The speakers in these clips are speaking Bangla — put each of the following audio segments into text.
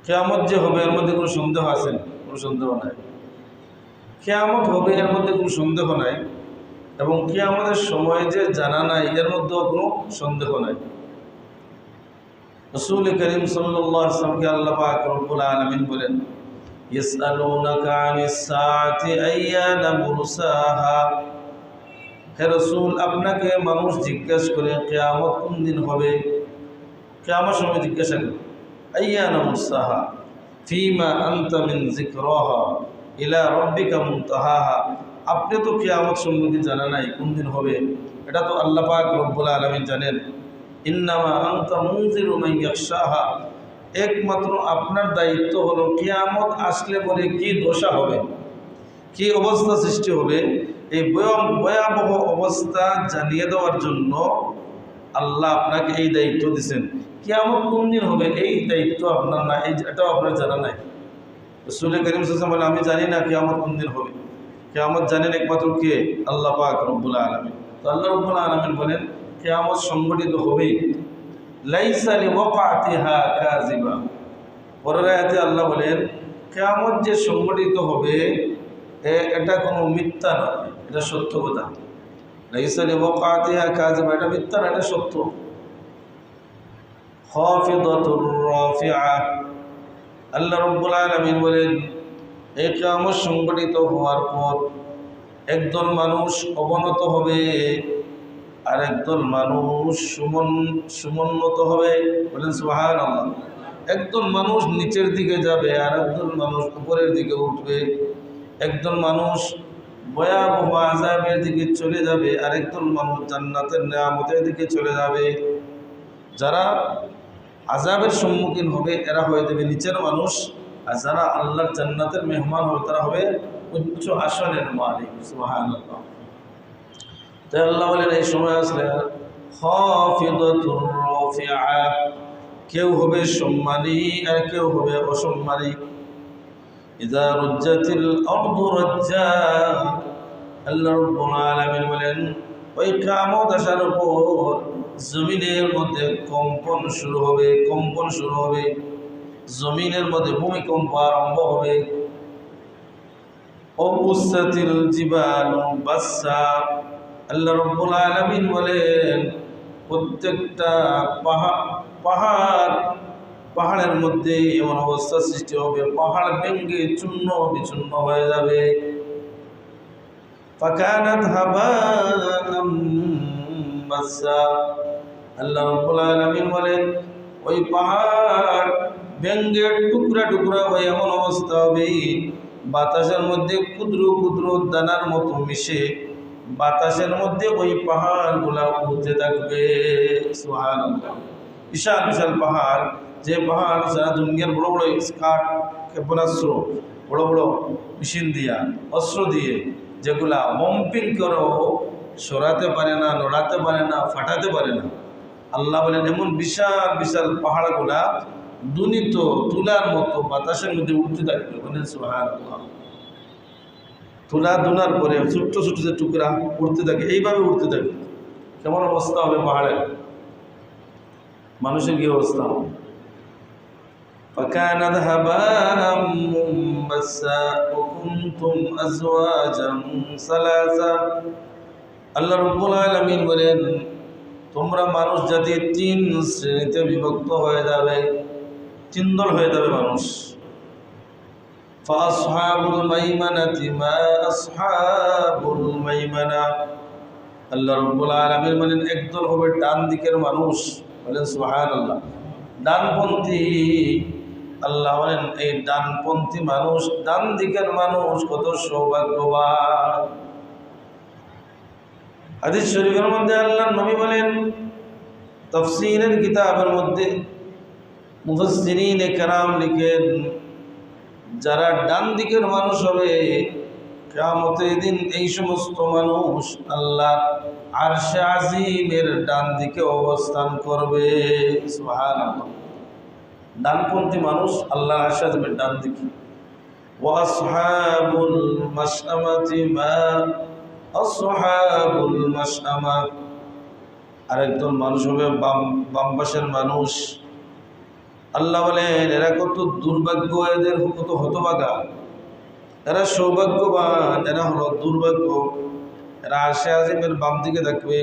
কিয়ামত যে হবে এর মধ্যে কোনো সন্দেহ আছে না? কোনো সন্দেহ নাই। কিয়ামত হবে এর মধ্যে কোনো সন্দেহ নাই, এবং কিয়ামতের সময় যে জানা নাই এর মধ্যেও কোনো সন্দেহ নাই। রাসূল করিম সাল্লাল্লাহু আলাইহি ওয়াসাল্লামকে আল্লাহ পাক রব্বুল আলামিন বলেন, ইয়াসআলুনাকা আনিস সাআতি আইয়ানা মুরসাহা। হে রাসূল, আপনাকে মানুষ জিজ্ঞাসা করে কিয়ামত কোন দিন হবে, কিয়ামত সময় জিজ্ঞাসা করে আইয়ানা মুরসাহা ফিমা আনতা মিন যিকরাহা ইলা রাব্বিকা মুনতাহাহা। আপনি তো কিয়ামত সম্পর্কে জানা নাই কোন দিন হবে, এটা তো আল্লাহ পাক রব্বুল আলামিন জানেন। ইন্নামা আনতা মুনজিরু মান ইয়াখশাহা, একমাত্র আপনার দায়িত্ব হলো কিয়ামত আসলে পরে কি দশা হবে, কি অবস্থা সৃষ্টি হবে, এই ভয়াবহ অবস্থা জানিয়ে দেওয়ার জন্য আল্লাহ আপনাকে এই দায়িত্ব দিয়েছেন। কিয়ামত কোন দিন হবে এই দায়িত্ব আপনার না, এটাও আপনার জানা নাই। রাসূল করিম সাল্লাল্লাহু আলাইহি ওয়াসাল্লাম বলেন, আমি জানি না কিয়ামত কোন দিন হবে, কিয়ামত জানেন একমাত্র কে? আল্লাহ পাক রব্বুল আলামিন। তো আল্লাহ রব্বুল আলামিন বলেন কিয়ামত সংগঠিত হবেই। লাইসা লিওয়াকাতিহা কাযিবা। পরের আয়াতে আল্লাহ বলেন কিয়ামত যে সংগঠিত হবে এটা কোনো মিথ্যা নয়, এটা সত্য কথা। লাইসা লিওয়াকাতিহা কাযিবা, এটা মিথ্যা না, এটা সত্য। খাফিদাতুর রাফিআ। আল্লাহ রব্বুল আলামিন বলেন এই কিয়ামত সংগঠিত হওয়ার পর একদল মানুষ অবনত হবে আর একদল মানুষ সমুন্নত হবে। বলেন সুবহানাল্লাহ। একদল মানুষ নিচের দিকে যাবে আর একদল মানুষ উপরের দিকে উঠবে। একদল মানুষ ভয়াবহ আযাবের দিকে চলে যাবে আর একদল মানুষ জান্নাতের নিয়ামতের দিকে চলে যাবে। যারা আযাবের সম্মুখীন হবে এরা হয়ে যাবে নিচের মানুষ, আর যারা আল্লাহর জান্নাতের মেহমান হবে তারা হবে উচ্চ আসনের মালিক। সুবহানাল্লাহ। তাই আল্লাহ বলেন এই সময় আসলে খাফিদাতুর রাফিআ, কেউ হবে সম্মানী আর কেউ হবে অসম্মানী। ইযা রুজ্জাতিল আরদু রাজ্জা। আল্লাহ রাব্বুল আলামিন বলেন ওই কিয়ামত আসার উপর জমিনের মধ্যে কম্পন শুরু হবে, কম্পন শুরু হবে, জমিনের মধ্যে ভূমিকম্প আরম্ভ হবে। অবুসাতিল জিবালু বাসসা। আল্লাহ রাব্বুল আলামিন বলেন প্রত্যেকটা পাহাড়ের মধ্যে এমন অবস্থা সৃষ্টি হবে, পাহাড় ভেঙে চূর্ণ বিচূর্ণ হয়ে যাবে। ফাকানাত হাবাআম মাসসা। আল্লাহ রাব্বুল আলামিন বলেন ওই পাহাড় ভেঙে টুকরা টুকরা হয়ে এমন অবস্থা হবে বাতাসের মধ্যে ক্ষুদ্র ক্ষুদ্র দানার মতো মিশে বাতাসের মধ্যে ওই পাহাড়গুলা উড়তে থাকবে। সুবহানাল্লাহ। বিশাল বিশাল পাহাড়, যে পাহাড় সারা দুনিয়ার বড় বড় স্কাট ক্ষেপণাস্ত্র, বড় বড় মেশিন দিয়া অস্ত্র দিয়ে যেগুলা বম্পিং করেও সরাতে পারে না, নড়াতে পারে না, ফাটাতে পারে না। আল্লাহ বলেন এমন বিশাল বিশাল পাহাড়গুলা দুনিত তুলার মতো বাতাসের মধ্যে উঠতে থাকবে। বলেন সুবহানাল্লাহ। তুলা দুনার পরে ছোট্ট ছোট্ট যে টুকরা উঠতে থাকে, এইভাবে উঠতে থাকে। কেমন অবস্থা হবে পাহাড়ের, মানুষের কি অবস্থা হবে? فَكَانَتْ هَبَاءً مُنبَثًّا وَكُنْتُمْ أَزْوَاجًا ثَلَاثًا। আল্লাহ রাব্বুল আলামিন বলেন তোমরা মানুষ জাতি তিন শ্রেণীতে বিভক্ত হয়ে যাবে, তিন দল হয়ে যাবে মানুষ। ফাসহাবুল মাইমানাতি মা আসহাবুল মাইমানা। আল্লাহ রাব্বুল আলামিন বলেন একদল হবে ডান দিকের মানুষ। বলেন সুবহানাল্লাহ। ডানপন্থী। আল্লাহ বলেন এই ডানপন্থী মানুষ, ডান দিকের মানুষ কত সৌভাগ্যবান। হাদিস শরীফের মধ্যে আল্লাহর নবী বলেন, তাফসীরের কিতাবের মধ্যে মুফাসসিরিনে কেরাম লিখেন যারা ডান দিকের মানুষ হবে কিয়ামতের দিন এই সমস্ত মানুষ আল্লাহ আরশে আজিমের ডান দিকে অবস্থান করবে। সুবহানাল্লাহ। ডানপন্থী মানুষ আল্লাহর আরশে আজিমের ডান দিকে। ওয়া আসহাবুল মাশআমাতি মা আসহাবুল মাশআমা। আরেকজন মানুষ হবে বাম পাশের মানুষ। আল্লাহ বলেন এরা কত দুর্ভাগ্য, এদের কত হতভাগা, এরা সৌভাগ্যবান, এরা হলো দুর্ভাগ্য। এরা আরশে আজিমের বাম দিকে থাকবে।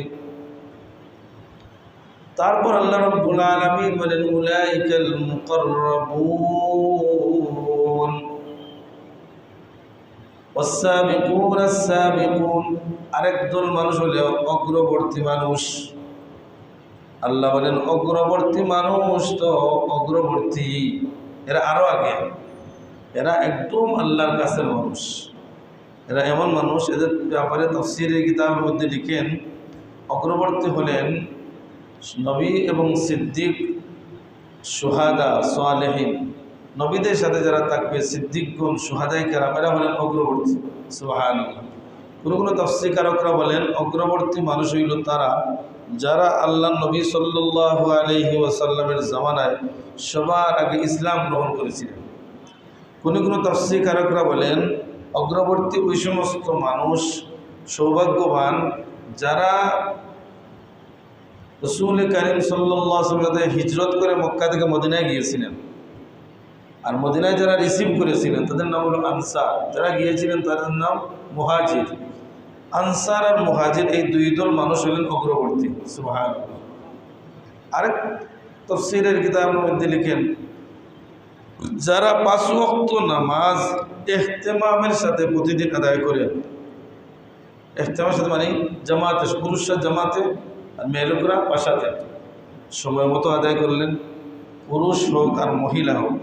তারপর আল্লাহ রাব্বুল আলামিন বলেন উলাইকাল মুকাররাবুন ওয়াস-সাবিকুন আস-সাবিকুন। আরেক দল মানুষ হলো অগ্রবর্তী মানুষ। আল্লাহ বলেন অগ্রবর্তী মানুষ তো অগ্রবর্তী, এরা আরো আগে, এরা একদম আল্লাহর কাছের মানুষ। এরা এমন মানুষ, এদের ব্যাপারে তাফসীরের কিতাবের মধ্যে লিখেন অগ্রবর্তী হলেন নবী এবং সিদ্দিক, সুহাদা, সালেহীন। নবীদের সাথে যারা থাকবে, সিদ্দিকগণ, সুহাদায়ে কেরাম, এরা হলেন অগ্রবর্তী। সুবহানাল্লাহ। কোনো তাফসীরকারকরা বলেন অগ্রবর্তী মানুষ হইল তারা যারা আল্লাহ নবী সাল্লাল্লাহু আলাইহি ওয়াসাল্লামের জামানায় সবার আগে ইসলাম গ্রহণ করেছিলেন। কোনো তাফসীরকারকরা বলেন অগ্রবর্তী ওই সমস্ত মানুষ সৌভাগ্যবান যারা রাসূল কারীম সাল্লাল্লাহু আলাইহি ওয়াসাল্লাম হিজরত করে মক্কা থেকে মদিনায় গিয়েছিলেন। আর মদিনায় যারা রিসিভ করেছিলেন তাদের নাম হলো আনসার, যারা গিয়েছিলেন তাদের নাম মুহাজির। আনসার আর মুহাজির এই দুই দল মানুষ হলেন অগ্রবর্তী। সুবহানাল্লাহ। আরেক তাফসীরের কিতাবের মধ্যে লিখেন যারা 5 ওয়াক্ত নামাজ ইহতিমামের সাথে প্রতিদিন আদায় করে, ইহতিমামের সাথে মানে জামাতে, পুরুষরা জামাতে আর মেয়েলোকরা বাসাতে সময় মতো আদায় করলেন, পুরুষ হোক আর মহিলা হোক,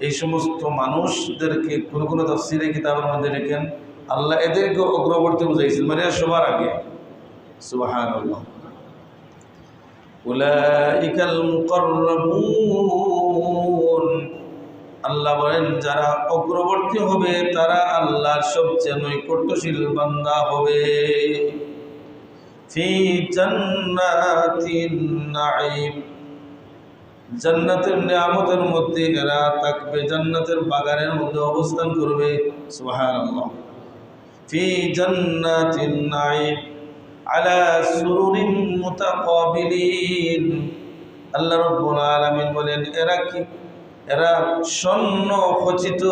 এই সমস্ত মানুষদেরকে কোনো তাফসীরের কিতাবের মধ্যে লিখেন আল্লাহ এদেরকে অগ্রবর্তী বুঝাইছেন, মানে সবার আগে। সুবহানাল্লাহ। উলাইকাল মুকাররাবুন, আল্লাহ বলেন যারা অগ্রবর্তী হবে তারা আল্লাহর সবচেয়ে নৈকট্যশীল বান্দা হবে। ফি জান্নাতিন নাঈম, জান্নাতের নিয়ামতের মধ্যে এরা থাকবে, জান্নাতের বাগানের মধ্যে অবস্থান করবে। সুবহানাল্লাহ। ফি জান্নাতিন নাঈম আলা সুরুরিন মুতাকাবিলিন। আল্লাহ রাব্বুল আলামিন বলেন এরা কি, এরা স্বর্ণ খচিত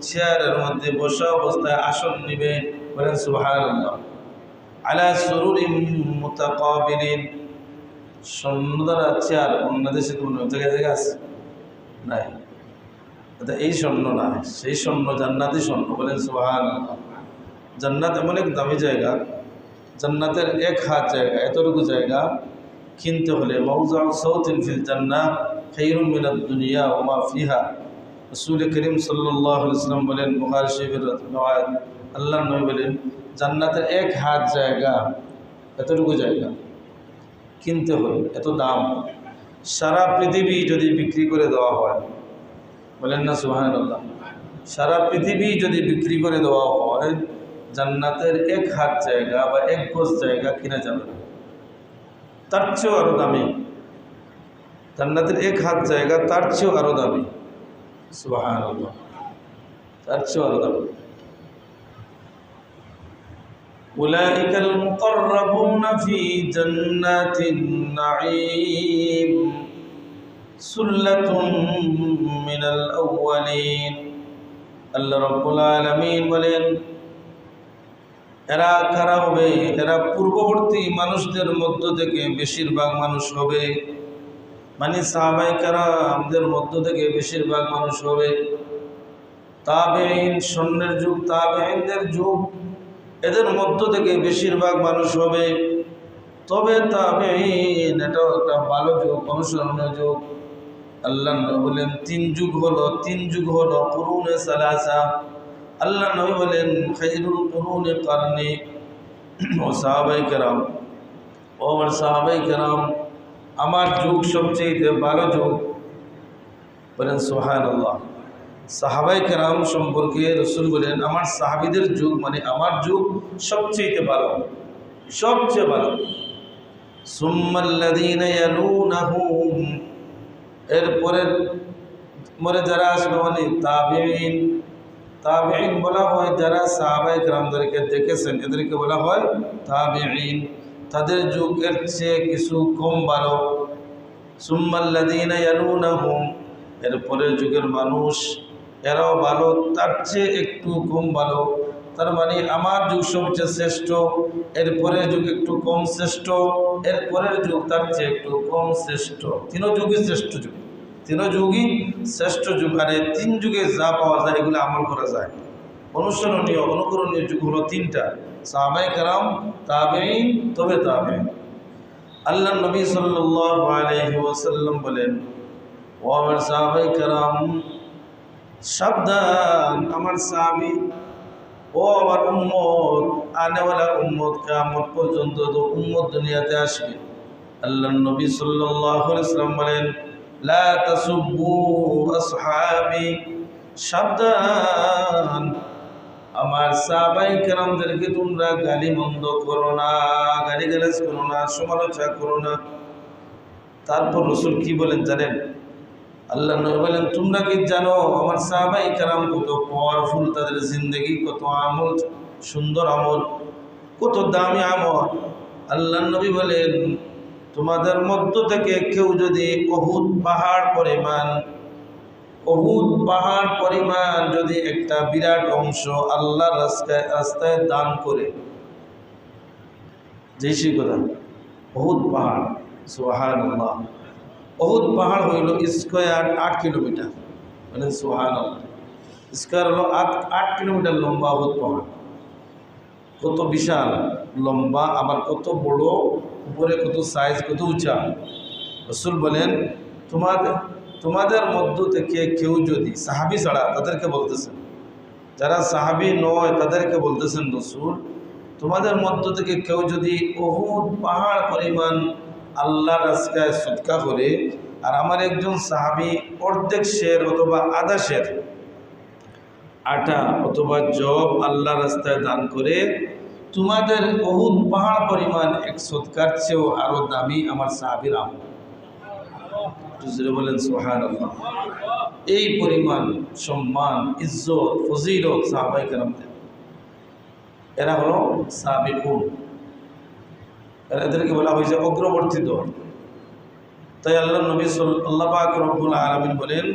চেয়ারের মধ্যে বসা অবস্থায় আসন নিবে। বলেন সুবহানাল্লাহ। আলা সুরুরিন মুতাকাবিলিন, স্বর্ণ দ্বারা চেয়ার অন্য দেশে কোনো জায়গায় আছে নাই, এই স্বর্ণ না, সেই স্বর্ণ জান্নাতি স্বর্ণ। বলেন সুবহানাল্লাহ। জান্নাত এমন এক দামি জায়গা, জান্নাতের 1 হাত জায়গা, এতটুকু জায়গা কিনতে হলে মাউযাউ সাওতিন ফিল জান্নাহ খায়রুম মিনাদ দুনিয়া ওয়া মা ফিহা। রাসূল করিম সাল্লাল্লাহু আলাইহি ওয়াসাল্লাম বলেন, বুখারী শরীফের riwayat, আল্লাহর নবী বলেন জান্নাতের 1 হাত জায়গা, এতটুকু জায়গা কিনতে হলে এত দাম, সারা পৃথিবী যদি বিক্রি করে দেওয়া হয়, বলেন না সুবহানাল্লাহ, সারা পৃথিবী যদি বিক্রি করে দেওয়া হয় জান্নাতের 1 হাত জায়গা বা 1 গজ জায়গা কিনা যাবে না, তার চেয়েও আরো দামি। জান্নাতের 1 হাত জায়গা তার চেয়েও আরো দামি। সুবহানাল্লাহ, তার চেয়েও আরো দামি। উলাইকাল মুকাররাবুনা ফি জান্নাতিন নাঈম সুল্লাতুম মিনাল আউয়ালিন। আল্লাহ রাব্বুল আলামিন বলেন এরা কারা হবে, এরা পূর্ববর্তী মানুষদের মধ্য থেকে বেশিরভাগ মানুষ হবে, মানে সাহাবায়ে কেরামদের মধ্য থেকে বেশিরভাগ মানুষ হবে। তাবেঈন, স্বর্ণের যুগ, তাবেঈনদের যুগ, এদের মধ্য থেকে বেশিরভাগ মানুষ হবে। তবে তাবেঈন এটাও একটা ভালো যুগ, অনুসরণীয় যুগ। আল্লাহ নবী বলেন 3 যুগ হলো, 3 যুগ হলো কুরুনে সালাসা। আল্লাহ নবী বলেন খায়রুল কুরুনি কারনি। ও সাহাবায়ে কেরাম, ও আমার সাহাবায়ে কেরাম, আমার যুগ সবচেয়ে ভালো যুগ। বলেন সুবহানাল্লাহ। সাহাবায়ে কেরাম সম্পর্কে রাসূল বলেন আমার সাহাবীদের যুগ মানে আমার যুগ সবচেয়ে ভালো, সবচেয়ে ভালো। সুম্মাল্লাযীনা ইয়ালুনাহুম, এরপরে মরে যারা আসবে মানে তাবেঈন। তাবেঈন বলা হয় যারা সাহাবায়ে কেরামদেরকে দেখেছেন, এদেরকে বলা হয় তাবেঈন। তাদের যুগের চেয়ে কিছু কম ভালো, সুম্মাল্লাযীনা ইয়ালুনাহুম, এরপরের যুগের মানুষ এরাও ভালো, তার চেয়ে একটু কম ভালো। তার মানে আমার যুগ সবচেয়ে শ্রেষ্ঠ, এরপরের যুগ একটু কম শ্রেষ্ঠ, এরপরের যুগ তার চেয়ে একটু কম শ্রেষ্ঠ। তিনও যুগই শ্রেষ্ঠ যুগ, তিনও যুগই শ্রেষ্ঠ যুগ। আর এই তিন যুগে যা পাওয়া যায় এগুলো আমল করা যায়। অনুসরণীয় অনুকরণীয় যুগ হলো তিনটা: সাহাবায়ে কেরাম, তাবেঈন, তবে তাবেঈন। আল্লাহ নবী সাল্লাল্লাহু আলাইহি ওয়াসাল্লাম বলেন, ও আমার সাহাবায়ে কেরাম, সাবধান আমার সাহাবী, ও আমার উম্মত, আনেওয়ালা উম্মত, কিয়ামত পর্যন্ত তো উম্মত দুনিয়াতে আসবে। আল্লাহ নবী সাল্লাল্লাহু আলাইহি ওয়াসাল্লাম বলেন, লা তাসুব্বু আসহাবি, সাবধান আমার সাহাবায়ে কেরামদেরকে তোমরা গালিমন্দ করো না, গালিগালাজ করো না, সমালোচনা করো না। তারপর রাসূল কি বলেন জানেন? আল্লাহ নবী বলেন, তোমরা কি জানো আমার সাহাবায়ে কেরাম কত পাওয়ারফুল, তাদের জিন্দেগি কত আমল, সুন্দর আমল, কত দামি আমল। আল্লাহ নবী বলেন, তোমাদের মধ্য থেকে কেউ যদি উহুদ পাহাড় পরিমাণ যদি একটা বিরাট অংশ আল্লাহর রাস্তায় দান করে, যেই কথা উহুদ পাহাড়, সুবহানাল্লাহ, উহুদ পাহাড় হইল স্কয়ার 8 কিলোমিটার, বলেন সুবহানাল্লাহ। স্কয়ার হলো 8 কিলোমিটার লম্বা উহুদ পাহাড়। কত বিশাল লম্বা, আবার কত বড়, উপরে কত সাইজ, কত উঁচা। রাসূল বলেন, তোমাদের মধ্য থেকে কেউ যদি, সাহাবী ছাড়া তাদেরকে বলতেছেন, যারা সাহাবী নয় তাদেরকে বলতেছেন রাসূল, তোমাদের মধ্য থেকে কেউ যদি উহুদ পাহাড় পরিমাণ আল্লাহর রাস্তায় সদকা করে, আর আমার একজন সাহাবী অর্ধেক শের অথবা আধা শের আটা অথবা জব আল্লাহর রাস্তায় দান করে, তোমাদের উহুদ পাহাড় পরিমাণ এক সদকার চেয়েও আরো দামি আমার সাহাবীর আমল। বলেন সুবহানাল্লাহ। এই পরিমাণ সম্মান, ইজ্জত, ফজিলত সাহাবায়ে কেরামদের। এরা হলো সাবিকুন, এদেরকে বলা হয়েছে অগ্রবর্তী দল। তাই আল্লাহ নবী আল্লাহ পাক রব্বুল আলামিন বলেন,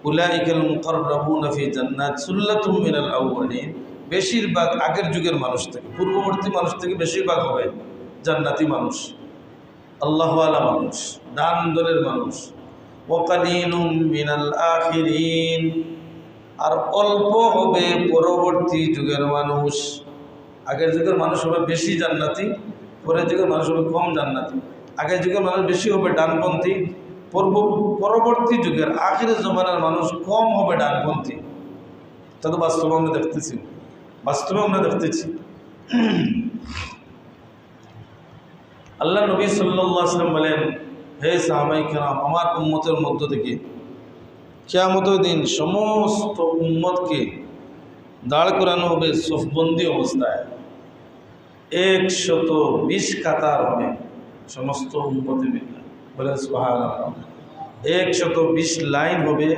উলাইকাল মুকাররাবুনা ফি জান্নাত সুল্লাতুম মিনাল আউয়ালিন। বেশিরভাগ আগের যুগের মানুষ থেকে, পূর্ববর্তী মানুষ থেকে বেশিরভাগ হবে জান্নাতি মানুষ, আল্লাহওয়ালা মানুষ, দান দলের মানুষ। ওয়াকালিলুম মিনাল আখিরিন, আর অল্প হবে পরবর্তী যুগের মানুষ। আগের যুগের মানুষ হবে বেশি জান্নাতি, পরের যুগের মানুষ হবে কম জান্নাতি। আগের যুগের মানুষ বেশি হবে ডানপন্থী, পরবর্তী যুগের আখিরের জমানার মানুষ কম হবে ডানপন্থী। তা তো বাস্তবে আমরা দেখতেছি, আল্লাহ নবী সাল্লাল্লাহু আলাইহি ওয়াসাল্লাম বলেন, হে সাহাবায়ে কেরাম, আমার উম্মতের মধ্য থেকে কিয়ামতের দিন সমস্ত উম্মতকে দাঁড় করানো হবে সফবন্দি অবস্থায়। 120 কাতার হবে সমস্ত উম্মতে মিলে, বলেন সুবহানাল্লাহ। 120 লাইন হবে,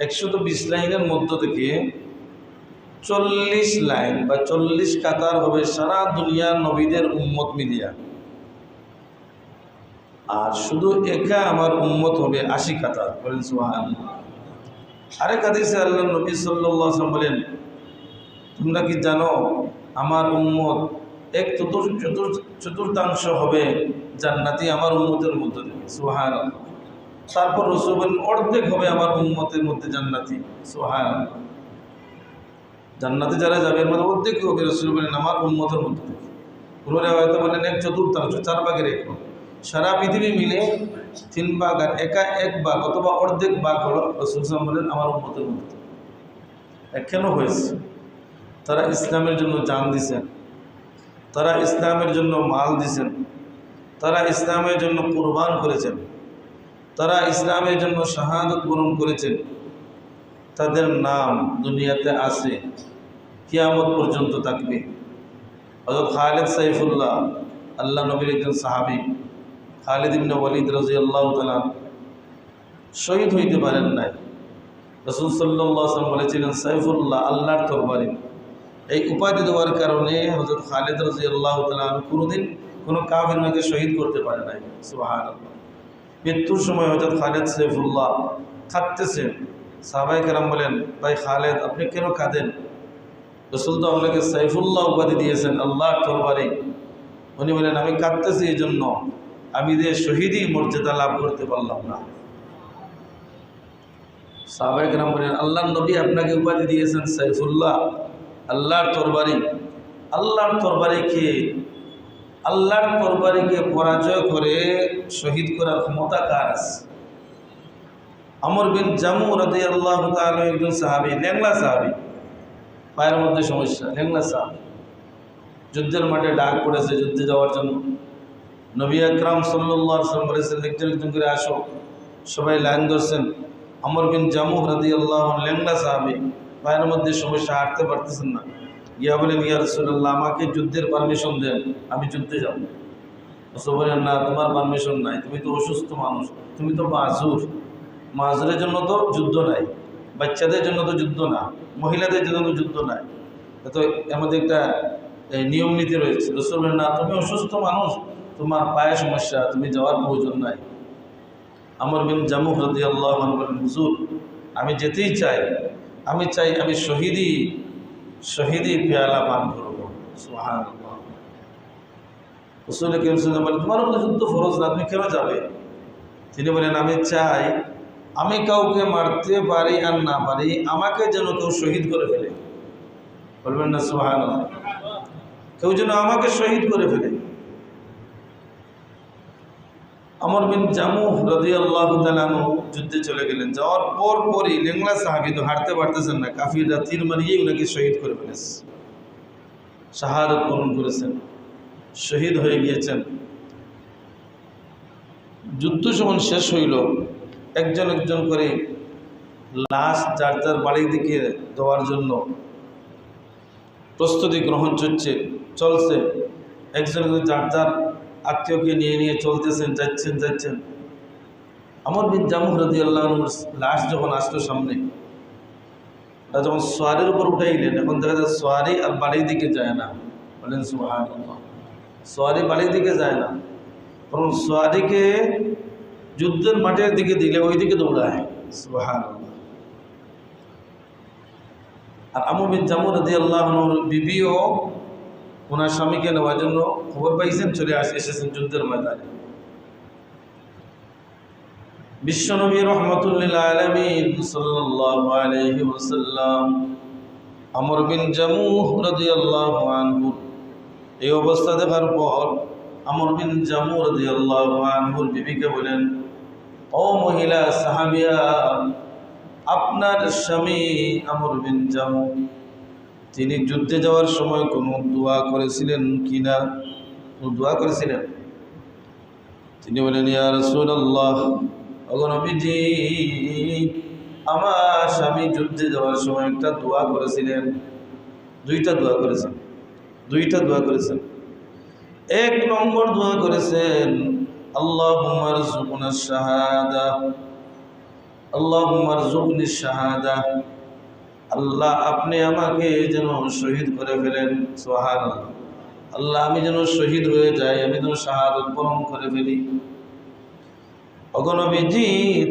120 লাইনের মধ্য থেকে 40 লাইন বা 40 কাতার হবে সারা দুনিয়ার নবীদের উম্মত মিলিয়া। আর শুধু একা আমার উম্মত হবে 80 কাতার, বলেন সুবহানাল্লাহ। আরেক হাদিসে আল্লাহ নবী সাল্লাল্লাহু আলাইহি ওয়াসাল্লাম বলেন, তোমরা কি জানো আমার উম্মত 1/4 হবে জান্নাতি আমার উম্মতের মধ্যে থেকে, সুবহানাল্লাহ। তারপর রাসূল বলেন, অর্ধেক হবে আমার উম্মতের মধ্যে জান্নাতি, সুবহানাল্লাহ। জান্নাতে যারা যাবে এর মধ্যে অর্ধেক হবে, রাসূল বলেন, আমার উম্মতের মধ্যে থেকে। কোনো রিওয়ায়াতে বলেন 1/4, 4 ভাগের 1 ভাগ। সারা পৃথিবী মিলে 3 ভাগ, আর একা 1 ভাগ অথবা অর্ধেক ভাগ হলো রাসূল সাল্লাল্লাহু আলাইহি ওয়াসাল্লাম বলেন আমার উম্মতের মধ্যে। কেন হয়েছে? তারা ইসলামের জন্য জান দিয়েছেন, তারা ইসলামের জন্য মাল দিয়েছেন, তারা ইসলামের জন্য কুরবান করেছেন, তারা ইসলামের জন্য শাহাদাত বরণ করেছেন। তাদের নাম দুনিয়াতে আছে, কিয়ামত পর্যন্ত থাকবে। হযরত খালিদ সাইফুল্লাহ, আল্লাহ নবীর একজন সাহাবী, খালিদ ইবনে ওয়ালিদ রাদিয়াল্লাহু তাআলা শহীদ হইতে পারেন নাই। রাসূল সাল্লাল্লাহু আলাইহি ওয়াসাল্লাম বলেছিলেন, সাইফুল্লাহ আল্লাহর তরবারি। এই উপাধি দেওয়ার কারণে হযরত খালিদ রাদিয়াল্লাহু তাআলা কোনোদিন কোনো কাফিরকে শহীদ করতে পারে নাই, সুবহানাল্লাহ। মৃত্যুর সময় হযরত খালিদ সাইফুল্লাহ কাঁদতেছেন। সাহাবায়ে কেরাম বলেন, ভাই খালিদ আপনি কেন কাঁদেন? রাসূল তো আপনাকে সাইফুল্লাহ উপাধি দিয়েছেন, আল্লাহর তরবারি। উনি বলেন, আমি কাঁদতেছি এই জন্য আমি যে শহীদি মর্যাদা লাভ করতে পারলাম না। সাহাবায়ে কেরাম বলেন, আল্লাহর নবী আপনাকে উপাধি দিয়েছেন সাইফুল্লাহ, আল্লাহর তরবারি। আল্লাহর তরবারিকে পরাজয় করে শহীদ করার ক্ষমতা কার আছে? আমর বিন জামু রাদিয়াল্লাহু তাআলা একজন সাহাবী, ল্যাংলা সাহাবী, পায়ের মধ্যে সমস্যা, ল্যাংলা সাহাবী। যুদ্ধের মাঠে ডাক পড়েছে যুদ্ধে যাওয়ার জন্য। নবী আকরাম সাল্লাল্লাহু আলাইহি ওয়াসাল্লাম বলেছেন, একজন একজন করে আসো। সবাই লাইন ধরছেন। আমর বিন জামু রাদিয়াল্লাহু আনহু ল্যাংলা সাহাবী, পায়ের মধ্যে সমস্যা, হাঁটতে পারতেছেন না। গিয়া বলেন, ইয়া রাসূলুল্লাহ আমাকে যুদ্ধের পারমিশন দেন, আমি যুদ্ধে যাব। রাসূল বলেন, না তোমার পারমিশন নাই, তুমি তো অসুস্থ মানুষ, তুমি তো মাজুর। মাজুরের জন্য তো যুদ্ধ নাই, বাচ্চাদের জন্য তো যুদ্ধ না, মহিলাদের জন্য তো যুদ্ধ নাই। তো আমাদের একটা নিয়ম নীতি রয়েছে। রাসূল বলেন, না তুমি অসুস্থ মানুষ, তোমার পায়ে সমস্যা, তুমি যাওয়ার প্রয়োজন নাই। আমর বিন জামুহ রাদিয়াল্লাহু আনহু বলেন, হুজুর আমি যেতেই চাই, আমি চাই আমি শহীদি পেয়ালা পান করব। সুবহানাল্লাহ। রাসূল কারীম সাল্লাল্লাহু আলাইহি ওয়াসাল্লাম বলেন, তোমার উপর যুদ্ধ ফরজ না, তুমি কেন যাবে? তিনি বলেন, আমি চাই আমি কাউকে মারতে পারি আর না পারি, আমাকে যেন কেউ শহীদ করে ফেলে। বলবেন না সুবহানাল্লাহ? কেউ যেন আমাকে শহীদ করে ফেলে। আমর বিন জামুহ রাদিয়াল্লাহু তাআলা আনহু যুদ্ধে চলে গেলেন। যাওয়ার পরই লেংলা সাহাবী তো হাঁটতে পারতেছেন না, কাফিররা তীর মারিয়ে ওনাকে শহীদ করে ফেলেছে। শাহাদাত বরণ করেছেন, শহীদ হয়ে গিয়েছেন। যুদ্ধ যখন শেষ হইল, একজন একজন করে লাশ যার যার বাড়ির দিকে দেওয়ার জন্য প্রস্তুতি গ্রহণ চলছে। একজন যার যার আত্মীয়কে নিয়ে চলতেছেন, যাচ্ছেন। আমর বিন জামুহ রাদিয়াল্লাহু আনহুর লাশ যখন আসলো সামনে, যখন সোয়ারির উপর উঠাইলেন, এখন দেখা যায় সোয়ারি আর বাড়ির দিকে যায় না। বলেন সুবহানাল্লাহ। সোয়ারি বাড়ির দিকে যায় না, বরং সোয়ারিকে যুদ্ধের মাঠের দিকে দিলে ওই দিকে দৌড়ায়। সুবহানাল্লাহ। আর আমর বিন জামুহ রাদিয়াল্লাহু আনহুর বিবিও ওনার স্বামীকে নেওয়ার জন্য খবর পাইছেন, চলে এসেছেন যুদ্ধের ময়দানে। বিশ্বনবী রাহমাতুল লিল আলামিন সাল্লাল্লাহু আলাইহি ওয়াসাল্লাম আমর বিন জামুহ রাদিয়াল্লাহু আনহু এই অবস্থা দেখার পর আমর বিন জামুহ রাদিয়াল্লাহু আনহুর বিবিকে বলেন, ও মহিলা সাহাবিয়া, আপনার স্বামী আমর বিন জামুহ তিনি যুদ্ধে যাওয়ার সময় কোনো দোয়া করেছিলেন কিনা? দোয়া করেছিলেন? তিনি বলেন, ইয়া রাসূলুল্লাহ, ওগো নবীজি, আমার স্বামী যুদ্ধে যাওয়ার সময় একটা দোয়া করেছিলেন, দুইটা দোয়া করেছেন। এক নম্বর দোয়া করেছেন, আল্লাহুম্মা রযুকনাস শাহাদা, আল্লাহুম্মা রযুকনিস শাহাদা, আল্লাহ আপনি আমাকে যেন শহীদ করে ফেলেন। সুবহানাল্লাহ। আল্লাহ আমি যেন শহীদ হয়ে যাই, আমি যেন শাহাদাত বরণ করে ফেলি। ওগো নবীজি,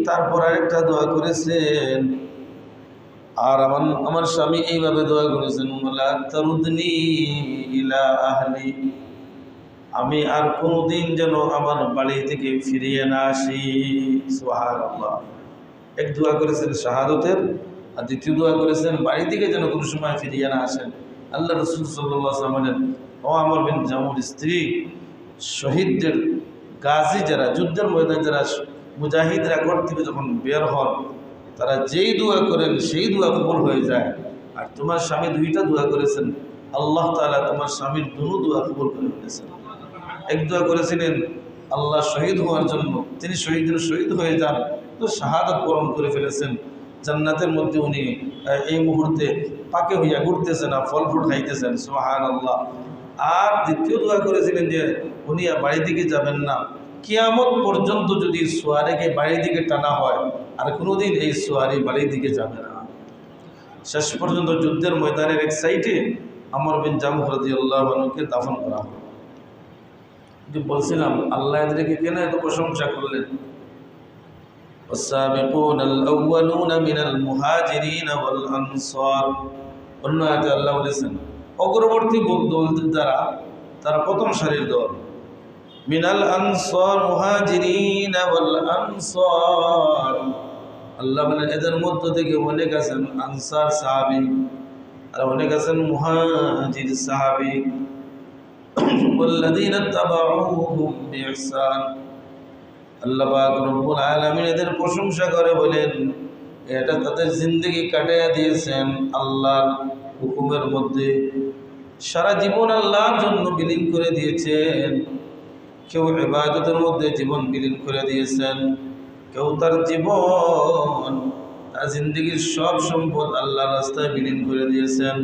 তারপর আরেকটা দোয়া করেছেন, আর আমার স্বামী এইভাবে দোয়া করেছেন, ওয়ালা তারুদনি ইলা আহলি, আমি আর কোনোদিন যেন আমার বাড়ি থেকে ফিরিয়ে না আসি। সুবহানাল্লাহ। এক দোয়া করেছেন শাহাদাতের, আর দ্বিতীয় দোয়া করেছেন বাড়ি থেকে যেন কোনো সময় ফিরিয়ে না আসেন। আল্লাহ রাসূল সাল্লাল্লাহু আলাইহি ওয়াসাল্লাম বলেন, ও আমর বিন জামুর স্ত্রী, শহীদদের গাজী যারা, যুদ্ধের ময়দানে যারা মুজাহিদরা ঘর থেকে যখন বের হন, তারা যেই দোয়া করেন সেই দোয়া কবুল হয়ে যায়। আর তোমার স্বামী দুইটা দোয়া করেছেন, আল্লাহ তাআলা তোমার স্বামীর দুটো দোয়া কবুল করে ফেলেছেন। এক দোয়া করেছিলেন আল্লাহ শহীদ হওয়ার জন্য, তিনি শহীদ হয়ে যান, তো শাহাদাত বরণ করে ফেলেছেন। জান্নাতের মধ্যে উনি এই মুহূর্তে পাকে হইয়া ঘুরতেছেন, আর ফল ফ্রুট খাইতেছেন। সুবহানাল্লাহ। আর দ্বিতীয় দোয়া করেছিলেন যে উনি বাড়ি দিকে যাবেন না, কিয়ামত পর্যন্ত যদি সোয়ারিকে বাড়ির দিকে টানা হয়, আর কোনোদিন এই সোয়ারি বাড়ির দিকে যাবে না। শেষ পর্যন্ত যুদ্ধের ময়দানের এক সাইডে আমর বিন জামুহ রাদিয়াল্লাহু আনহুকে দাফন করা হয়। যে বলছিলাম আল্লাহ এদেরকে কেন এত প্রশংসা করলেন, والسابقون الأولون من المهاجرين والأنصار অন্য আয়াতে আল্লাহ বলেছেন অগ্রবর্তী দলদের দ্বারা তারা প্রথম সারির দল মিনাল আনসার মুহাজিরিন ওয়াল আনসার আল্লাহ বলেন এদের মধ্য থেকে অনেক আছেন আনসার সাহাবী আর অনেক আছেন মুহাজির সাহাবী والذين اتبعوهم بإحسان আল্লাহ পাক রব্বুল আলামিন এদের প্রশংসা করে বলেন এটা তাদের জিন্দেগি কাটিয়ে দিয়েছেন আল্লাহর হুকুমের মধ্যে সারা জীবন আল্লাহর জন্য বিলীন করে দিয়েছেন কেউ ইবাদতের মধ্যে জীবন বিলীন করে দিয়েছেন কেউ তার জীবন তার জিন্দেগির সব সম্পদ আল্লাহর রাস্তায় বিলীন করে দিয়েছেন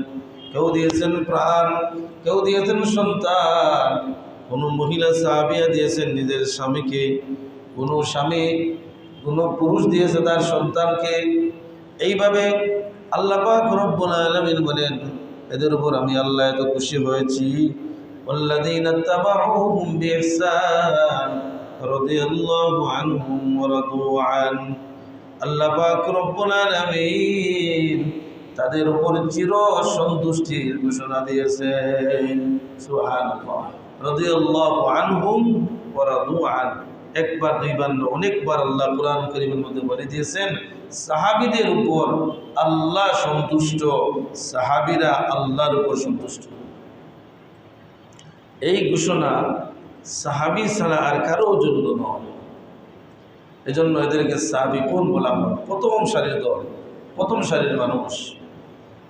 কেউ দিয়েছেন প্রাণ কেউ দিয়েছেন সন্তান কোন মহিলা সাহাবিয়া দিয়েছেন নিজের স্বামীকে কোন স্বামী কোন পুরুষ দিয়েছে তার সন্তানকে এইভাবে আল্লাহ পাক রব্বুল আলামিন বলেন এদের উপর আমি আল্লাহ এত খুশি হয়েছি ওয়াল্লাযীনা তাবাউহুম বিইহসান রাদিয়াল্লাহু আনহুম ওয়া রাদু আন আল্লাহ পাক রব্বুল আলামিন তাদের উপর চির সন্তুষ্টির ঘোষণা দিয়েছেন সুবহানাল্লাহ রাদিয়াল্লাহু আনহুম ওয়া রাদু আন একবার দুইবার না অনেকবার আল্লাহ কোরআন কারীমের মধ্যে বলে দিয়েছেন সাহাবীদের উপর আল্লাহ সন্তুষ্ট সাহাবীরা আল্লাহর উপর সন্তুষ্ট এই ঘোষণা সাহাবী ছাড়া আর কারো জন্য নয় এজন্য এদেরকে সাবিকুন বলা হয় প্রথম সারির দল প্রথম সারির মানুষ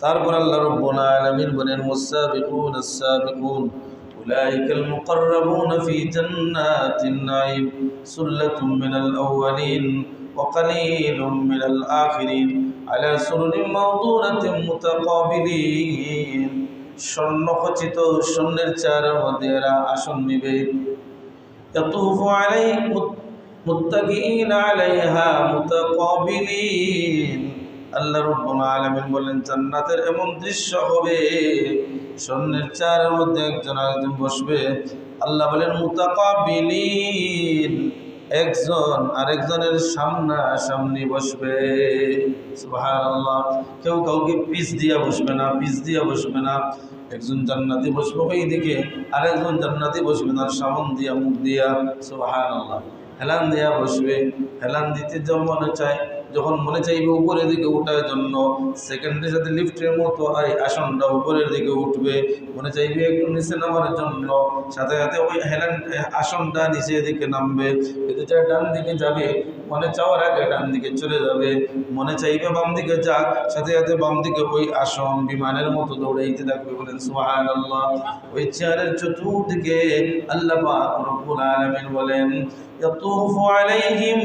তারপর আল্লাহ রাব্বুল আলামিন বলেন মুসাবিকুন আস-সাবিকুন أولئك المقربون في جنات النعيم سلة من الأولين وقليل من الآخرين على سرر موضونة متقابلين স্বর্ণখচিত স্বর্ণের চেয়ারের মধ্যে এরা আসন নিবে ইয়াতুফু আলাইহিম মুত্তাকিইন আলাইহা মুতাকাবিলিন আল্লাহ রাব্বুল আলামিন বলেন জান্নাতের এমন দৃশ্য হবে স্বর্ণের চেয়ারের মধ্যে একজন আরেকজন বসবে আল্লাহ বলেন মুতাকাবিলিন একজন আরেকজনের সামনাসামনি বসবে সুবহানাল্লাহ কেউ কাউকে পিছ দিয়া বসবে না একজন জান্নাতি বসবে ওই দিকে আরেকজন জান্নাতি বসবে তার সামন দিয়া মুখ দিয়া সুবহানাল্লাহ হেলান দিয়া বসবে হেলান দিতে যখন মনে চাইবে উপরের দিকে ওঠার জন্য সেকেন্ডের সাথে লিফটের মতো আসনটা উপরের দিকে উঠবে মনে চাইবে একটু নিচে নামার জন্য সাথে সাথে ওই আসনটা নিচের দিকে নামবে এতে যা ডান দিকে যাবে মনে চাওয়ার আগে ডান দিকে চলে যাবে মনে চাইবে বাম দিকে যাক সাথে সাথে বাম দিকে ওই আসন বিমানের মতো দৌড়াইতে থাকবে বলেন সুবহানাল্লাহ ওই চেয়ারের চতুর্দিকে আল্লাহ পাক রব্বুল আলামিন বলেন ইয়াতুফু আলাইহিম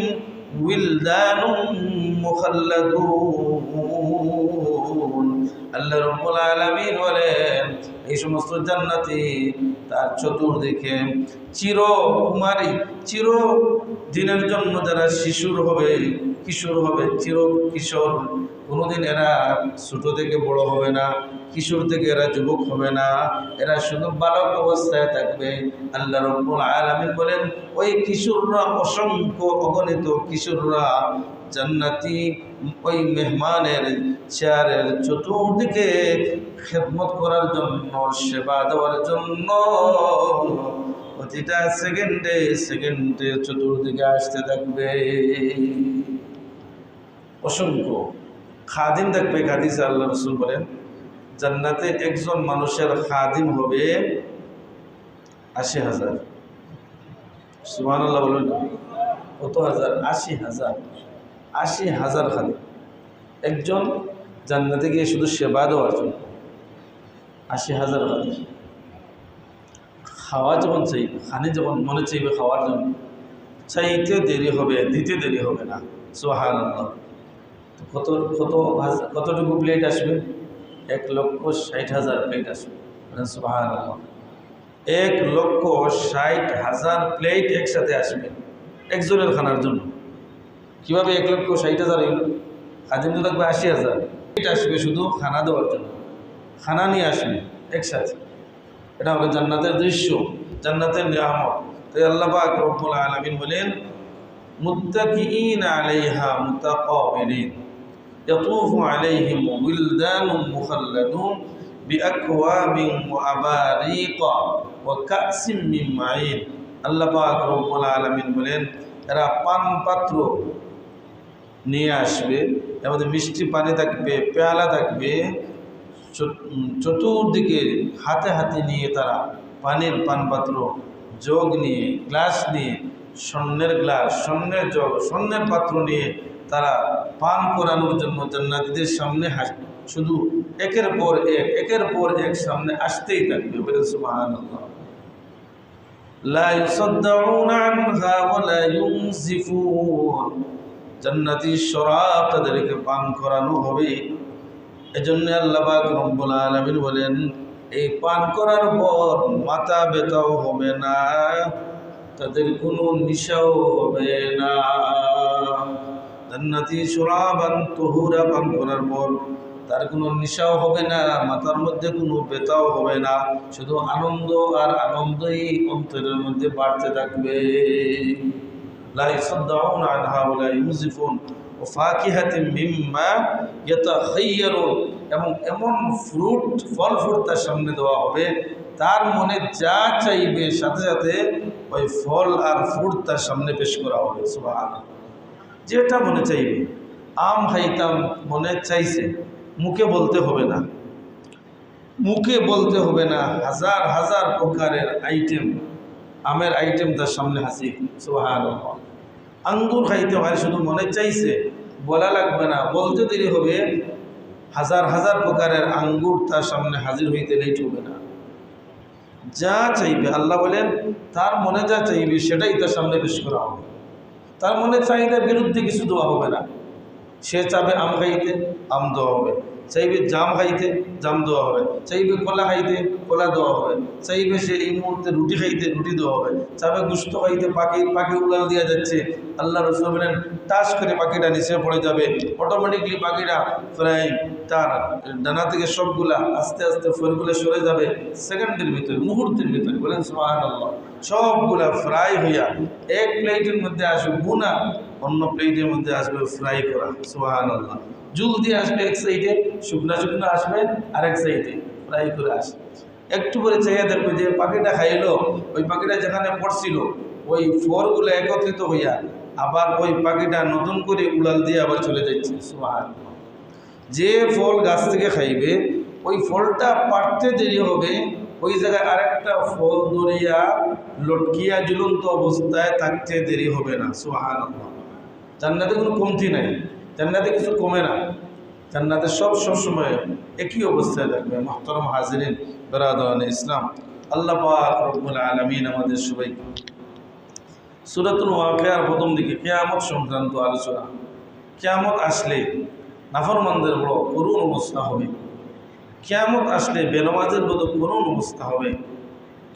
উইলদানুম মুখাল্লাদুন আল্লাহ রাব্বুল আলামিন বলেন এই সমস্ত জান্নাতি তার চতুর্দিকে চিরকুমারী চির দিনের জন্য যারা কিশোর হবে চির কিশোর কোনোদিন এরা ছোট থেকে বড় হবে না কিশোর থেকে এরা যুবক হবে না এরা শুধু বালক অবস্থায় থাকবে আল্লাহ রাব্বুল আলামিন বলেন ওই কিশোররা অসংখ্য অগণিত কিশোররা জান্নাতি ওই মেহমানের চেয়ারের চতুর্দিকে খেদমত করার জন্য সেবা দেওয়ার জন্য প্রতিটা সেকেন্ডে চতুর্দিকে আসতে থাকবে অসংখ্য খাদিম থাকবে হাদিসে আল্লাহ রাসূল বলেন জান্নাতে একজন মানুষের খাদিম হবে ৮০,০০০ সুবহানাল্লাহ বলুন কত হাজার ৮০,০০০ খাদিম একজন জান্নাতে গিয়ে শুধু সেবা দেওয়ার জন্য ৮০,০০০ খাদিম খাওয়া যখন চাইবে খানি যখন মনে চাইবে খাওয়ার জন্য চাইতে দেরি হবে দিতে দেরি হবে না সুবহানাল্লাহ কতটুকু প্লেট আসবে ১,৬০,০০০ প্লেট আসবে সুবহানাল্লাহ ১,৬০,০০০ প্লেট একসাথে আসবে একজনের খানার জন্য কীভাবে ১,৬০,০০০ এগুলো খাদিম তো থাকবে ৮০,০০০ প্লেট আসবে শুধু খানা দেওয়ার জন্য খানা নিয়ে আসবে একসাথে এটা হলো জান্নাতের দৃশ্য জান্নাতের নিয়ামত তাই আল্লাহ পাক রব্বুল আলামিন বলেন মুত্তাকিঈনা আলাইহা মুতাকাবিলিন ইয়াতুফু আলাইহিম উইলদানুম মুখাল্লাদুন বিআকওয়াবিন ওয়া আবারিকা ওয়া কাসিম মিন মাঈন। আল্লাহ পাক রব্বুল আলামিন বলেন, এরা পান পাত্র নিয়ে আসবে, এর মধ্যে মিষ্টি পানি থাকবে, পেয়ালা থাকবে, চতুর্দিকে হাতে হাতে নিয়ে তারা পানির পানপাত্র, জগ নিয়ে, গ্লাস নিয়ে, স্বর্ণের গ্লাস, স্বর্ণের জগ, স্বর্ণের পাত্র নিয়ে তারা পান করানোর জন্য জান্নাতীদের সামনে শুধু একের পর এক সামনে আসতেই থাকবে। বলে সুবহানাল্লাহ। লা ইউসাদ্দাউনা আনহা ওয়া লা ইউনজিফুন। জান্নাতি শরাব তাদেরকে পান করানো হবে। এজন্য আল্লাহ পাক রব্বুল আলামিন বলেন, এই পান করার পর মাথা ব্যথাও হবে না, তাদের কোনো নেশাও হবে না। জান্নাতি শরাবান তুহুরা পান করার পর তার কোনো নেশাও হবে না, মাথার মধ্যে কোনো ব্যথাও হবে না, শুধু আনন্দ আর আনন্দই অন্তরের মধ্যে বাড়তে থাকবে। লা ইসাদ্দাউনা আনহা ওয়া লা ইউনজিফুন ওয়া ফাকিহাতিন মিম্মা ইয়াতাখায়্যারুন। এবং এমন ফল ফ্রুট তার সামনে দেওয়া হবে, তার মনে যা চাইবে সাথে সাথে ওই ফল আর ফ্রুট তার সামনে পেশ করা হবে। সুবহানাল্লাহ। যেটা মনে চাইবে, আম খাইতাম মনে চাইছে, মুখে বলতে হবে না, হাজার হাজার প্রকারের আইটেম, আমের আইটেম তার সামনে হাজির। সুবহানাল্লাহ। আঙ্গুর খাইতে হয়, শুধু মনে চাইছে, বলা লাগবে না, বলতে দেরি হবে, হাজার হাজার প্রকারের আঙ্গুর তার সামনে হাজির হইতে লেট হবে না। যা চাইবে, আল্লাহ বলেন তার মনে যা চাইবে সেটাই তার সামনে পেশ করা হবে। তার মনে চাহিদার বিরুদ্ধে কিছু দেওয়া হবে না। সে চাবে আম খাইতে, আম দেওয়া হবে, চাইবে জাম খাইতে, জাম দেওয়া হবে, চাইবে কলা খাইতে, কলা দেওয়া হবে, চাইবে সে এই মুহূর্তে রুটি খাইতে, রুটি দেওয়া হবে, চাবে গুস্ত খাইতে, পাখি উড়াল দেওয়া যাচ্ছে, আল্লাহ রাসূল বলেন টাচ করে পাখিটা নিচে পড়ে যাবে, অটোমেটিকলি পাখিটা প্রায় তার ডানা থেকে সবগুলা আস্তে আস্তে ফলগুলো সরে যাবে সেকেন্ডের ভিতরে, মুহূর্তের ভিতরে। বলেন সুবহানাল্লাহ। সবগুলা ফ্রাই হইয়া এক প্লেটের মধ্যে আসবে বুনা, অন্য প্লেটের মধ্যে আসবে ফ্রাই করা। সুবহানাল্লাহ। জুল দিয়ে আসবে এক সাইডে, শুকনা শুকনা আসবে আর এক সাইডে ফ্রাই করে আসবে। একটু করে চাইয়া দেখবে যে পাখিটা খাইলো, ওই পাখিটা যেখানে পড়ছিল ওই ফলগুলো একত্রিত হইয়া আবার ওই পাখিটা নতুন করে উড়াল দিয়ে আবার চলে যাচ্ছে। সুবহানাল্লাহ। যে ফল গাছ থেকে খাইবে ওই ফলটা পাড়তে দেরি হবে, ওই জায়গায় আরেকটা ফল ধরিয়া লটকিয়া ঝুলন্ত অবস্থায় থাকতে দেরি হবে না। সুবহানাল্লাহ। জান্নাতে কোনো কমতি নাই, জান্নাতে কিছু কমে না, জান্নাতে সবসময় একই অবস্থায় থাকবে। মুহতারাম হাজিরিন, বিরাদরানে ইসলাম, আল্লাহ পাক রব্বুল আলামিন আমাদের সবাইকে সূরাতুল ওয়াকিয়ার প্রথম দিকে কিয়ামত সংক্রান্ত আলোচনা, কিয়ামত আসলে নাফরমানদের বড় করুণ অবস্থা হবে, কিয়ামত আসলে বেনামাজের বড় করুণ অবস্থা হবে,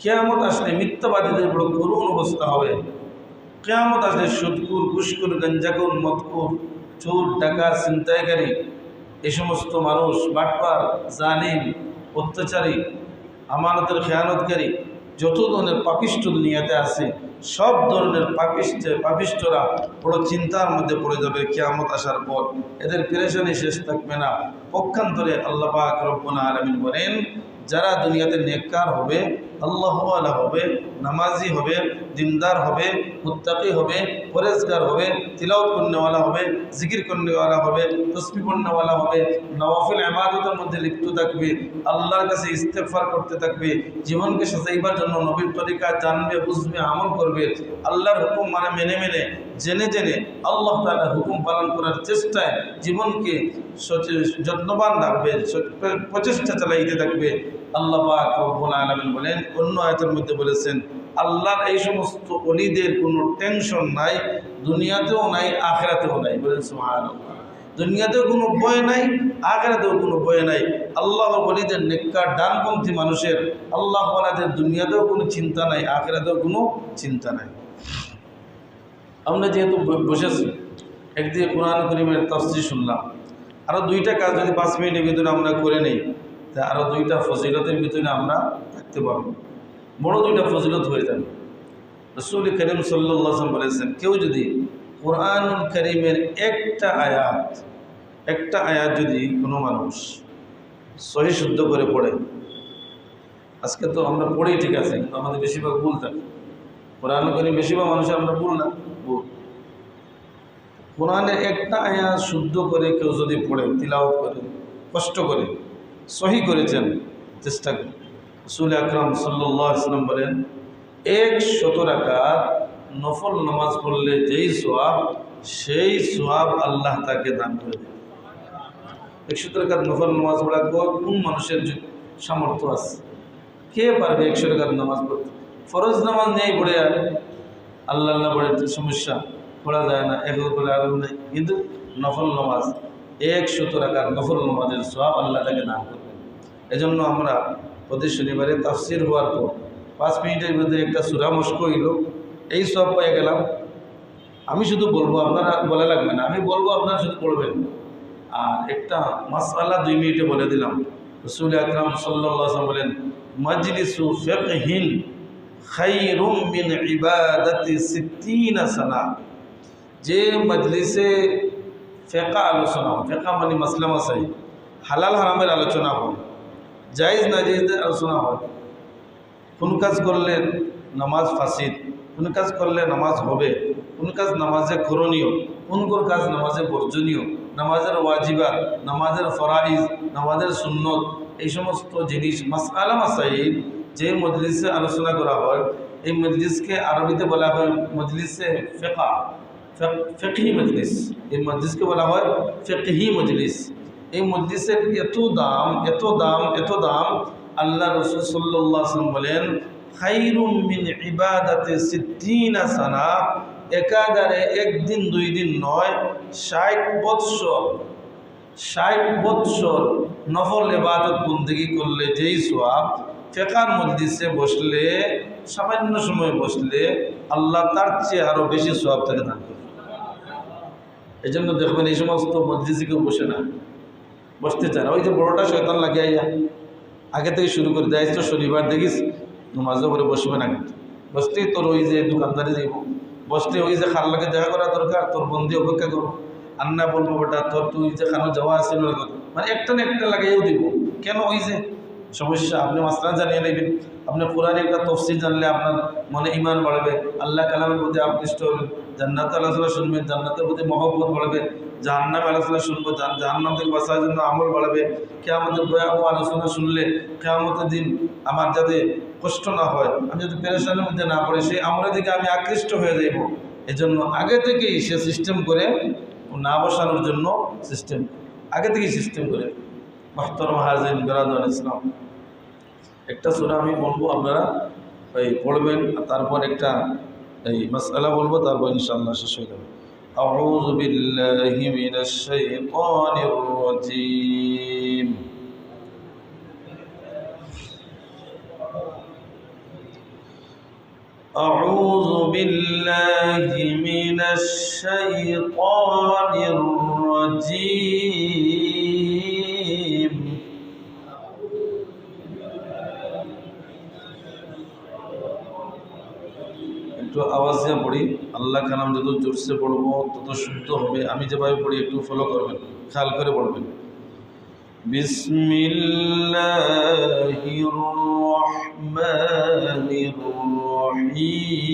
কিয়ামত আসলে মিথ্যাবাদীদের বড় করুণ অবস্থা হবে, কিয়ামত আসলে সুদকুর, ঘুষখোর, গাঞ্জাখোর, মদখোর, চোর, ডাকাত, ছিনতাইকারী, এই সমস্ত মানুষ, বাটপার, জালিম, অত্যাচারী, আমানতের খেয়ানতকারী, যত ধরনের পাপিষ্ঠ দুনিয়াতে আছে সব ধরনের পাপিষ্ঠরা বড় চিন্তার মধ্যে পড়ে যাবে কিয়ামত আসার পর। এদের পেরেশানি শেষ থাকবে না। পক্ষান্তরে আল্লাহ পাক রব্বুল আলামিন বলেন, যারা দুনিয়াতে নেককার হবে, আল্লাহওয়ালা হবে, নামাজি হবে, দিনদার হবে, মুত্তাকি হবে, পরেজগার হবে, তিলাওয়াত করনেওয়ালা হবে, জিকির করনেওয়ালা হবে, তসবিহ পড়নেওয়ালা হবে, নওয়াফিল ইবাদতের মধ্যে লিপ্ত থাকবে, আল্লাহর কাছে ইস্তেগফার করতে থাকবে, জীবনকে সাজাইবার জন্য নবীর তরিকা জানবে, বুঝবে, আমল করবে, আল্লাহর হুকুম মেনে জেনে আল্লাহ তাআলার হুকুম পালন করার চেষ্টায় জীবনকে যত্নবান রাখবে, প্রচেষ্টা চালাইতে থাকবে। আল্লাহ পাক রব্বুল আলামিন বলেন, অন্য আয়াতের মধ্যে বলেছেন, আল্লাহর এই সমস্ত ওলিদের কোনো টেনশন নাই, দুনিয়াতেও নাই, আখিরাতেও নাই। বলেন সুবহানাল্লাহ। দুনিয়াতেও কোনো ভয় নাই, আখিরাতেও কোনো ভয় নাই। আল্লাহর ওলিদের নেককার ডানপন্থী মানুষের, আল্লাহ ওয়ালাদের দুনিয়াতেও কোনো চিন্তা নাই, আখিরাতেও কোনো চিন্তা নাই। আমরা যেহেতু বসেছি, একদিকে কোরআন কারীমের তাফসীর শুনলাম, আরও দুইটা কাজ যদি 5 মিনিটের ভিতরে আমরা করে নেই, তা আরও দুইটা ফজিলতের ভিতরে আমরা থাকতে পারবো, বড় দুইটা ফজিলত হয়ে যাবে। রাসূল করিম সাল্লাল্লাহু আলাইহি ওয়াসাল্লাম বলেছেন, কেউ যদি কুরআনুল কারীমের একটা আয়াত যদি কোনো মানুষ সহি শুদ্ধ করে পড়ে, আজকে তো আমরা পড়ি ঠিক আছে, কিন্তু আমাদের বেশিরভাগ ভুল থাকে। কুরআনুল কারীম বেশিরভাগ মানুষের আমরা ভুল না, ভুল। কুরআনের একটা আয়াত শুদ্ধ করে কেউ যদি পড়ে, তিলাওয়াত করে, কষ্ট করে, সহি করেছেন, চেষ্টা করে। রাসূল আকরাম সাল্লাল্লাহু আলাইহি ওয়াসাল্লাম বলেন, 100 রাকাত নফল নামাজ পড়লে যেই সওয়াব, সেই সওয়াব আল্লাহ তাকে দান করে দেন। 100 রাকাত নফল নামাজ পড়া কোন মানুষের সামর্থ্য আছে? কে পারবে 100 রাকাত নামাজ পড়তে? ফরজ নামাজ নেই পড়ে, আর আল্লাহ পড়ে সমস্যা, পড়া যায় না, এক করে আরো নেই। কিন্তু নফল নামাজ 100 রাকাত নফল নামাজের সওয়াব আল্লাহ তাকে দান করবেন। এজন্য আমরা প্রতি শনিবারে তাফসির হওয়ার পর 5 মিনিটের মধ্যে একটা সূরা মস্ক হইল, এই সওয়াব পেয়ে গেলাম। আমি শুধু বলবো, আপনারা বলা লাগবে না, আমি বলবো, আপনারা শুধু পড়বেন। আর একটা মাসআলা 2 মিনিটে বলে দিলাম। রাসূল আকরাম সাল্লাল্লাহু আলাইহি ওয়াসাল্লাম বলেন, মাজলিসু ফিকহিন খায়রুম মিন ইবাদাতি 60 সানা। যে মজলিসে ফিকহ আলোচনা হয়, ফিকহ মানে মাসলা মাসাইল, হালাল হারামের আলোচনা হয়, জায়েজ নাজায়েজের আলোচনা হয়। কোন কাজ করলে নামাজ ফাসিদ, কোন কাজ করলে নামাজ হবে, কোন কাজ নামাজে করণীয়, কোন কোন কাজ নামাজে বর্জনীয়, নামাজের ওয়াজিবাত, নামাজের ফরাইজ, নামাজের সুন্নত, এই সমস্ত জিনিস মাসআলা মাসাইল যে মজলিসে আলোচনা করা হয়, এই মজলিসকে আরবিতে বলা হয় মজলিসে ফিকহ, ফিকহি মজলিস। এই মজলিসকে বলা হয় ফিকহি মজলিস। এই মজলিসের এত দাম, এত দাম, এত দাম। আল্লাহ রাসূল সাল্লাল্লাহু আলাইহি ওয়াসাল্লাম বলেন, খায়রুম মিন ইবাদাতি 60 সানা। একাধারে একদিন 2 দিন নয়, 60 বৎসর নফল ইবাদত বন্দেগী করলে যেই সওয়াব, ফিকহার মজলিসে বসলে, সামান্য সময় বসলে আল্লাহ তার চেয়ে আরো বেশি সওয়াব তাকে দান করবে। এই জন্য দেখবেন এই সমস্ত মজলিসে কেউ বসে না, বসতে চায় না। ওই যে বড়টা শয়তান লাগিয়ে আগে থেকে শুরু করে দেয়, তো শনিবার দেখিস নামাজও করে বসবে না, কিন্তু বসতেই তোর ওই যে দোকানদারি যাইব, বসতে ওই যে খার লাগে দেখা করা দরকার, তোর বন্দি অপেক্ষা করবো। আন্না বলবো বেটা তোর তুই যে খানো যাওয়া আছে, মানে একটা না একটা লাগাইও দিব। কেন? ওই যে সমস্যা। আপনি মাসলা জানিয়ে নেবেন, আপনি কোরআনে একটা তফসির জানলে আপনার মনে ঈমান বাড়বে, আল্লাহ কালামের প্রতি আকৃষ্ট হবেন, জান্নাত আলোচনা শুনবেন, জান্নাতের প্রতি মহব্বত বাড়বে, জাহান্নাম আলোচনা শুনবো, জাহান্নাম থেকে বাঁচার জন্য আমল বাড়বে। কিয়ামতের ভয়াবহ আলোচনা শুনলে কিয়ামতের দিন আমার যাতে কষ্ট না হয়, আমি যাতে পেরেশানির মধ্যে না পড়ে, সেই আমলের দিকে আমি আকৃষ্ট হয়ে যাইব। এজন্য আগে থেকেই সে সিস্টেম করে, না বসানোর জন্য সিস্টেম আগে থেকেই সিস্টেম করে। মুহতারাম হাজিরিন বিরাদরান ইসলাম, একটা সূরা আমি বলবো, আপনারা এই পড়বেন, তারপর একটা এই মাসআলা বলবো, তারপর ইনশাআল্লাহ শেষ হয়ে যাবে। আউযু বিল্লাহি মিনাশ শাইতানির রাজীম। أعوذ بالله من الشيطان الرجيم. একটু আওয়াজ দিয়ে পড়ি, আল্লাহ কালাম যত জোরসে পড়বো তত শুদ্ধ হবে। আমি যেভাবে পড়ি একটু ফলো করবেন, খেয়াল করে পড়বেন। বিসমিল্লাহির রহমানির রহিম।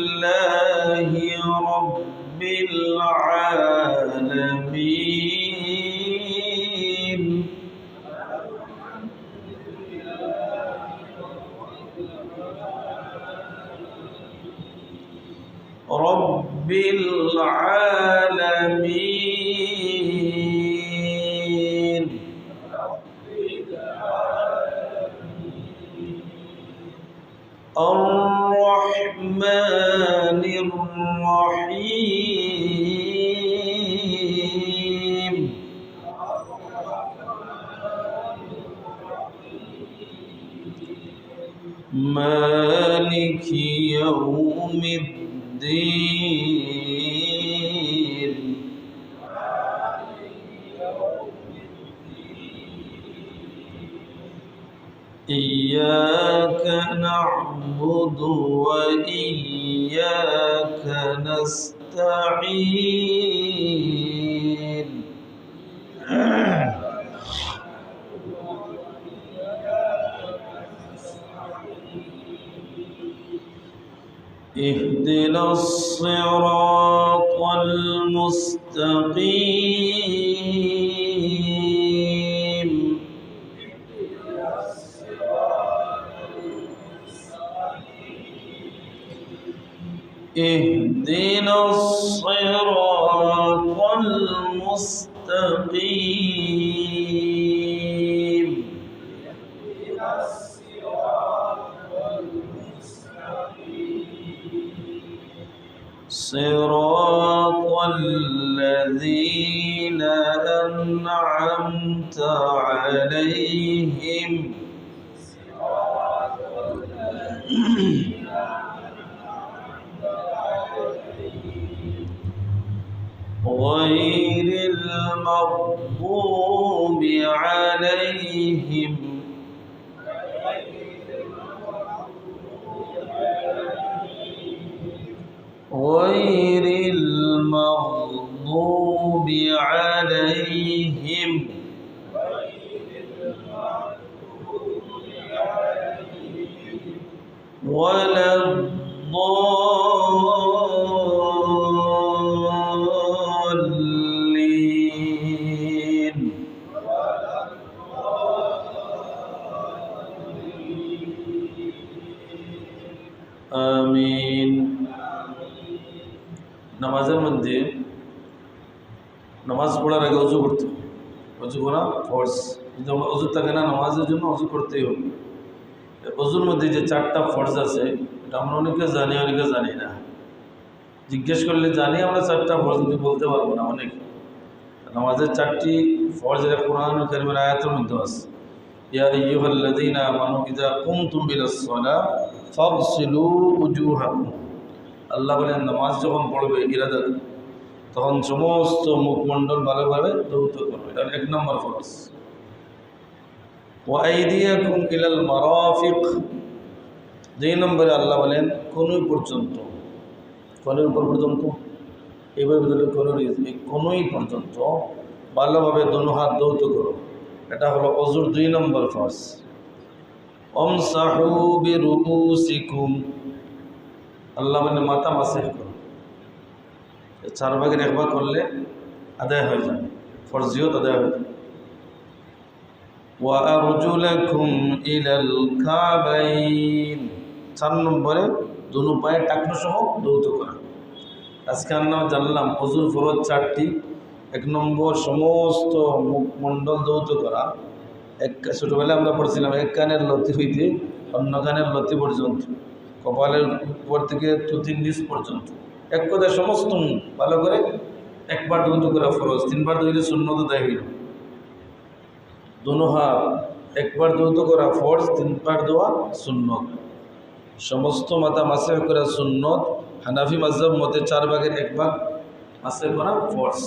আলহামদুলিল্লাহি রাব্বিল আলামিন। রব্বিল আলামিন। আর-রহমানির রহিম। মালিকি ইয়াউমিদ্দিন। إياك نعبد وإياك نستعين اهدنا الصراط المستقيم اهدنا الصراط المستقيم صراط الذين أنعمت عليهم غير المغضوب عليهم غير المغضوب عليهم ولا الضالين آمين নামাজের মধ্যে নামাজ পড়ার আগে ওযু করতে ওযু করা ফরজ যদি ওযু থাকে না নামাজের জন্য ওযু করতেই হবে ওযুর মধ্যে যে চারটা ফরজ আছে এটা আমরা অনেকে জানি অনেকে জানি না জিজ্ঞেস করলে জানি আমরা চারটা ফরজ কিন্তু বলতে পারবো না অনেক নামাজের চারটি ফরজ এর কোরআনুল কারীমের আয়াতের মধ্যে আছে ইয়া আইয়ুহাল্লাযীনা আমানু ইযা কুমতুম ইলাস সালাহ ফাগসিলু উজুহাকুম আল্লাহ বলেন নামাজ যখন পড়বে ইরাদা তখন সমস্ত মুখমণ্ডল ভালোভাবে ধৌত করবে এটা এক নম্বর ফরজ ওয়া আইদিয়াকুম ইলাল মারাফিক দুই নম্বরে আল্লাহ বলেন কোনই পর্যন্ত কোনের উপর পর্যন্ত এইভাবে বলে কোনই পর্যন্ত ভালোভাবে দোনো হাত ধৌত করো এটা হলো ওযুর দুই নম্বর ফরজ আমসাহু বিরুউসিকুম আল্লাহ মানে মাথা মাসেহ করো চার ভাগের এক ভাগ করলে আদায় হয়ে যাবে ফরজিয়ত আদায় হয়ে যাবে ওয়া আরজুলাকুম ইলাল কাবাইন চার নম্বরে দুনো পায়ে টাকনো সহ ধৌত করা আজকে আমরা জানলাম ওযুর ফরজ চারটি এক নম্বর সমস্ত মুখমণ্ডল ধৌত করা এক ছোটোবেলায় আমরা পড়ছিলাম এক কানের লতি হইতে অন্য কানের লতি পর্যন্ত কপালের উপর থেকে তুতির নিচ পর্যন্ত এক কথায় সমস্ত মুখ ভালো করে একবার ধৌত করা ফরজ তিনবার ধুইলে সুন্নত দেয় হইল দোনো হাত একবার ধৌত করা ফরজ তিনবার ধোয়া সুন্নত সমস্ত মাথা মাসে করা সুন্নত হানাফি মাযহাব মতে চার ভাগের এক ভাগ মাসে করা ফরজ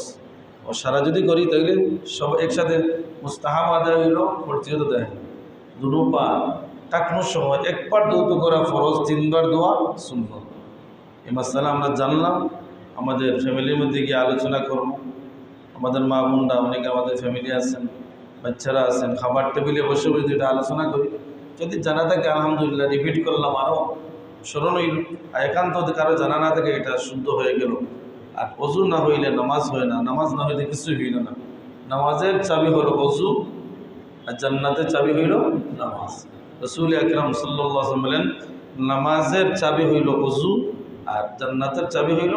ও সারা যদি করি তাহলে সব একসাথে মুস্তাহাব আদায় হইল ফরজিয়ত দেয় দুনো পা টাকনোর সময় একবার ধৌত করা ফরজ তিনবার দোয়া সুন্নত এই মাসআলা আমরা জানলাম আমাদের ফ্যামিলির মধ্যে গিয়ে আলোচনা করব আমাদের মা বোনরা অনেকে আমাদের ফ্যামিলি আছেন বাচ্চারা আছেন খাবার টেবিলে বসে বসে এটা আলোচনা করি যদি জানা থাকে আলহামদুলিল্লাহ রিপিট করলাম আরও স্মরণ হইল আর একান্ত কারো জানা না থাকে এটা শুদ্ধ হয়ে গেল আর ওযু না হইলে নামাজ হয় না নামাজ না হইলে কিছুই হইল না নামাজের চাবি হলো ওযু আর জান্নাতের চাবি হইল নামাজ রাসূল আকরাম সাল্লাল্লাহু আলাইহি ওয়াসাল্লাম বলেন নামাজের চাবি হইল ওযু আর জান্নাতের চাবি হইল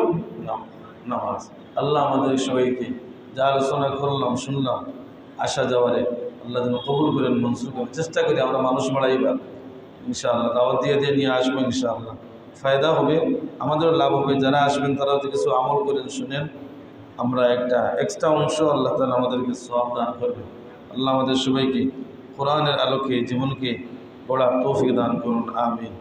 নামাজ আল্লাহ আমাদের সবাইকে যা আলোচনা করলাম শুনলাম আসা যাওয়ারে আল্লাহ যেন কবুল করেন মনসুর করেন চেষ্টা করি আমরা মানুষ মারাইবার ইনশাআল্লাহ দাওয়াত দিয়ে নিয়ে আসবো ইনশাআল্লাহ ফায়দা হবে আমাদেরও লাভ হবে যারা আসবেন তারাও তো কিছু আমল করেন শুনেন আমরা একটা এক্সট্রা অংশ আল্লাহ তাআলা আমাদেরকে সওয়াব দান করবেন আল্লাহ আমাদের সবাইকে কোরআনের আলোকে জীবনকে গড়ার তৌফিক দান করুন আমিন।